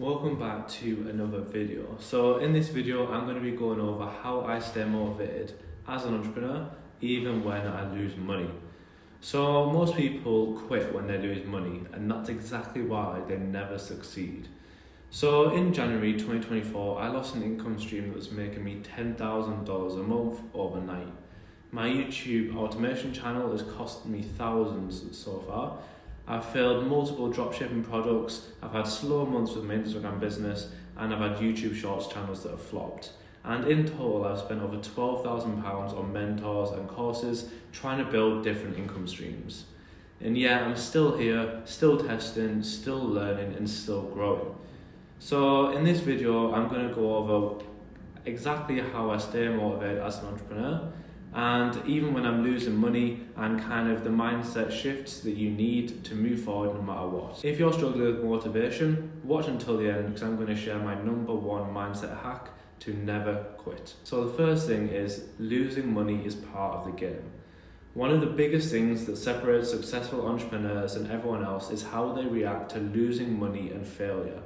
Welcome back to another video. So in this video I'm going to be going over how I stay motivated as an entrepreneur even when I lose money. So most people quit when they lose money, and that's exactly why they never succeed. So in January 2024 I lost an income stream that was making me $10,000 a month overnight. My YouTube automation channel has cost me thousands so far. I've failed multiple dropshipping products, I've had slow months with my Instagram business, and I've had YouTube Shorts channels that have flopped. And in total, I've spent over £12,000 on mentors and courses trying to build different income streams. And yeah, I'm still here, still testing, still learning, and still growing. So in this video, I'm going to go over exactly how I stay motivated as an entrepreneur, and even when I'm losing money, and kind of the mindset shifts that you need to move forward no matter what. If you're struggling with motivation, watch until the end because I'm going to share my number one mindset hack to never quit. So the first thing is losing money is part of the game. One of the biggest things that separates successful entrepreneurs and everyone else is how they react to losing money and failure.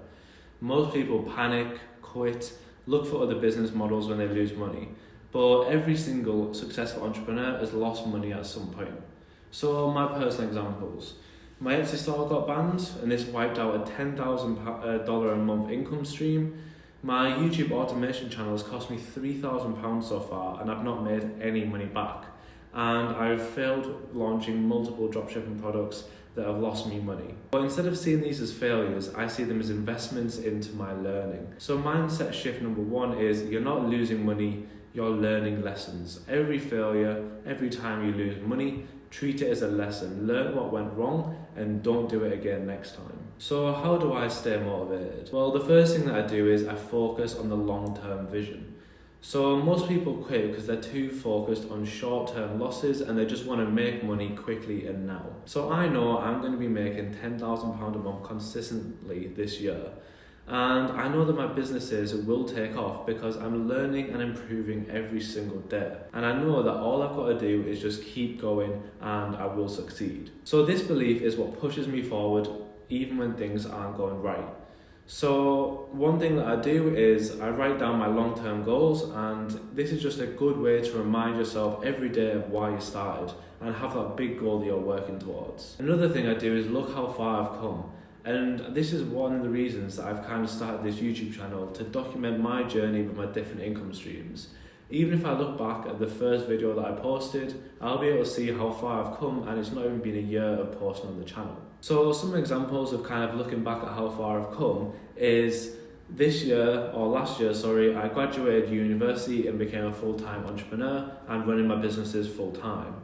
Most people panic, quit, look for other business models when they lose money. But every single successful entrepreneur has lost money at some point. So my personal examples. My Etsy store got banned and this wiped out a $10,000 a month income stream. My YouTube automation channel has cost me £3,000 so far and I've not made any money back. And I've failed launching multiple dropshipping products that have lost me money. But instead of seeing these as failures, I see them as investments into my learning. So mindset shift number one is you're not losing money, you're learning lessons. Every failure, every time you lose money, treat it as a lesson. Learn what went wrong and don't do it again next time. So how do I stay motivated? Well, the first thing that I do is I focus on the long-term vision. So most people quit because they're too focused on short-term losses and they just want to make money quickly and now. So I know I'm going to be making £10,000 a month consistently this year. And I know that my businesses will take off because I'm learning and improving every single day. And I know that all I've got to do is just keep going and I will succeed. So this belief is what pushes me forward even when things aren't going right. So one thing that I do is I write down my long-term goals, and this is just a good way to remind yourself every day of why you started and have that big goal that you're working towards. Another thing I do is look how far I've come. And this is one of the reasons that I've kind of started this YouTube channel, to document my journey with my different income streams. Even if I look back at the first video that I posted, I'll be able to see how far I've come, and it's not even been a year of posting on the channel. So some examples of kind of looking back at how far I've come is last year, I graduated university and became a full-time entrepreneur and running my businesses full-time.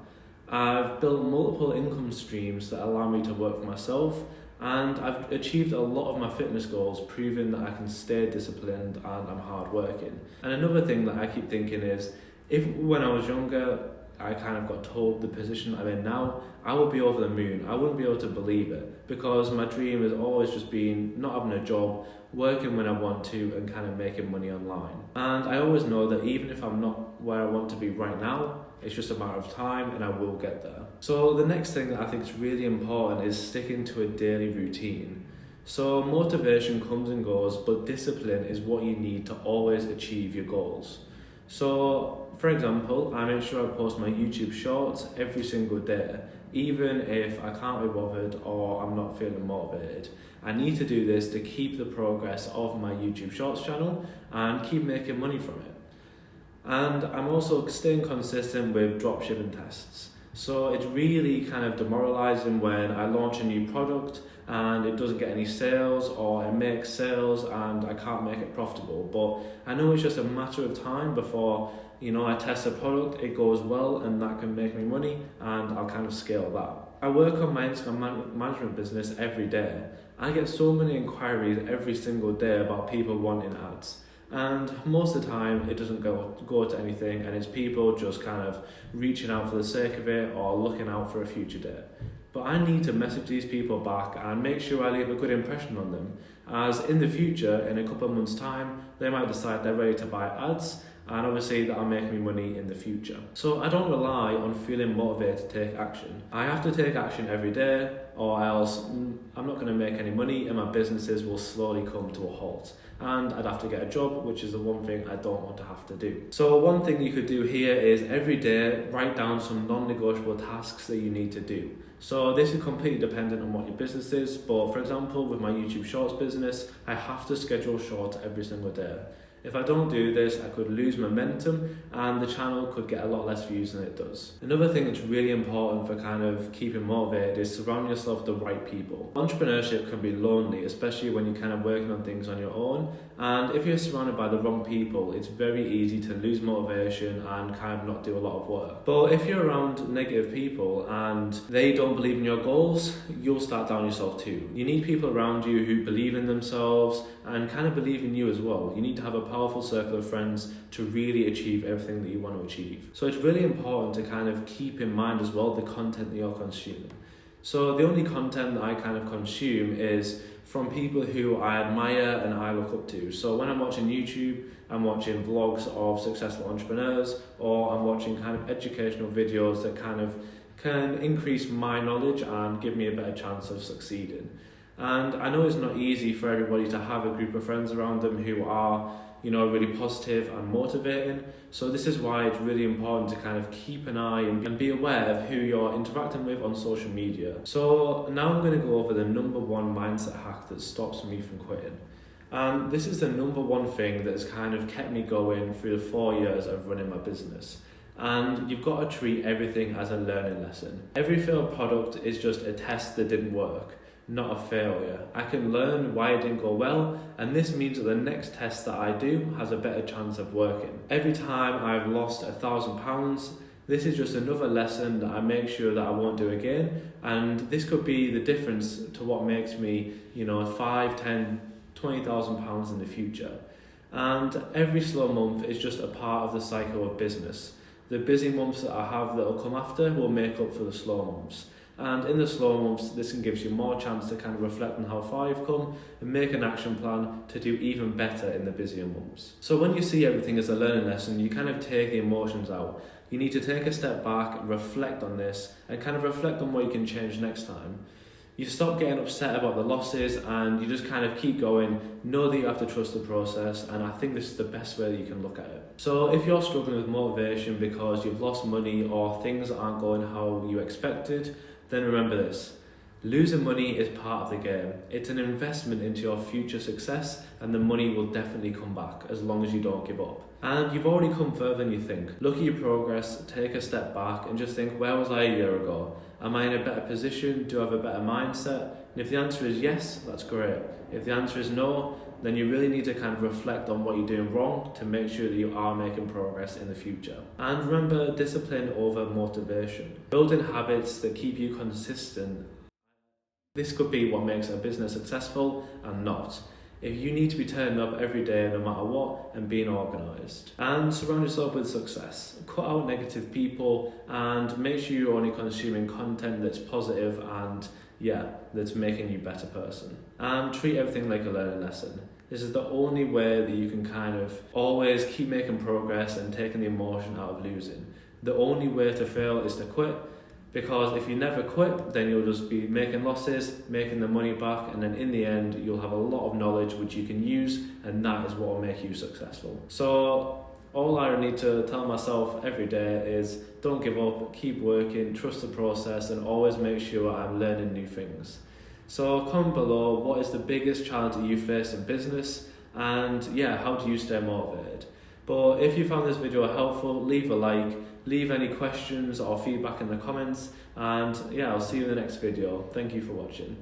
I've built multiple income streams that allow me to work for myself, and I've achieved a lot of my fitness goals, proving that I can stay disciplined and I'm hardworking. And another thing that I keep thinking is, if when I was younger, I kind of got told the position I'm in now, I would be over the moon. I wouldn't be able to believe it because my dream has always just been not having a job, working when I want to and kind of making money online. And I always know that even if I'm not where I want to be right now, it's just a matter of time and I will get there. So the next thing that I think is really important is sticking to a daily routine. So motivation comes and goes, but discipline is what you need to always achieve your goals. So for example, I make sure I post my YouTube shorts every single day, even if I can't be bothered or I'm not feeling motivated. I need to do this to keep the progress of my YouTube shorts channel and keep making money from it. And I'm also staying consistent with dropshipping tests. So it's really kind of demoralizing when I launch a new product and it doesn't get any sales, or it makes sales and I can't make it profitable. But I know it's just a matter of time before I test a product, it goes well and that can make me money and I'll kind of scale that. I work on my Instagram management business every day. I get so many inquiries every single day about people wanting ads. And most of the time it doesn't go to anything, and it's people just kind of reaching out for the sake of it or looking out for a future date. But I need to message these people back and make sure I leave a good impression on them, as in the future, in a couple of months' time, they might decide they're ready to buy ads and obviously that'll make me money in the future. So I don't rely on feeling motivated to take action. I have to take action every day, or else I'm not going to make any money and my businesses will slowly come to a halt. And I'd have to get a job, which is the one thing I don't want to have to do. So one thing you could do here is every day write down some non-negotiable tasks that you need to do. So this is completely dependent on what your business is, but for example, with my YouTube Shorts business, I have to schedule shorts every single day. If I don't do this, I could lose momentum and the channel could get a lot less views than it does. Another thing that's really important for kind of keeping motivated is surround yourself with the right people. Entrepreneurship can be lonely, especially when you're kind of working on things on your own. And if you're surrounded by the wrong people, it's very easy to lose motivation and kind of not do a lot of work. But if you're around negative people and they don't believe in your goals, you'll start down yourself too. You need people around you who believe in themselves and kind of believe in you as well. You need to have a powerful circle of friends to really achieve everything that you want to achieve. So it's really important to kind of keep in mind as well the content that you're consuming. So the only content that I kind of consume is from people who I admire and I look up to. So when I'm watching YouTube, I'm watching vlogs of successful entrepreneurs, or I'm watching kind of educational videos that kind of can increase my knowledge and give me a better chance of succeeding. And I know it's not easy for everybody to have a group of friends around them who are, really positive and motivating. So this is why it's really important to kind of keep an eye and be aware of who you're interacting with on social media. So now I'm going to go over the number one mindset hack that stops me from quitting. And this is the number one thing that has kind of kept me going through the 4 years of running my business. And you've got to treat everything as a learning lesson. Every failed product is just a test that didn't work, not a failure. I can learn why it didn't go well, and this means that the next test that I do has a better chance of working. Every time I've lost £1,000, this is just another lesson that I make sure that I won't do again, and this could be the difference to what makes me, 5, 10, £20,000 in the future. And every slow month is just a part of the cycle of business. The busy months that I have that will come after will make up for the slow months. And in the slow months, this can give you more chance to kind of reflect on how far you've come and make an action plan to do even better in the busier months. So when you see everything as a learning lesson, you kind of take the emotions out. You need to take a step back and reflect on this and kind of reflect on what you can change next time. You stop getting upset about the losses and you just kind of keep going, know that you have to trust the process, and I think this is the best way that you can look at it. So if you're struggling with motivation because you've lost money or things aren't going how you expected, then remember this. Losing money is part of the game. It's an investment into your future success, and the money will definitely come back as long as you don't give up. And you've already come further than you think. Look at your progress, take a step back and just think, where was I a year ago? Am I in a better position? Do I have a better mindset? And if the answer is yes, that's great. If the answer is no, then you really need to kind of reflect on what you're doing wrong to make sure that you are making progress in the future. And remember, discipline over motivation. Building habits that keep you consistent. This could be what makes a business successful and not. If you need to be turning up every day no matter what and being organised. And surround yourself with success. Cut out negative people and make sure you're only consuming content that's positive and that's making you a better person. And treat everything like a learning lesson. This is the only way that you can kind of always keep making progress and taking the emotion out of losing. The only way to fail is to quit. Because if you never quit, then you'll just be making losses, making the money back, and then in the end, you'll have a lot of knowledge which you can use, and that is what will make you successful. So all I need to tell myself every day is don't give up, keep working, trust the process, and always make sure I'm learning new things. So comment below, what is the biggest challenge that you face in business, and how do you stay motivated? But if you found this video helpful, leave a like, leave any questions or feedback in the comments, and I'll see you in the next video. Thank you for watching.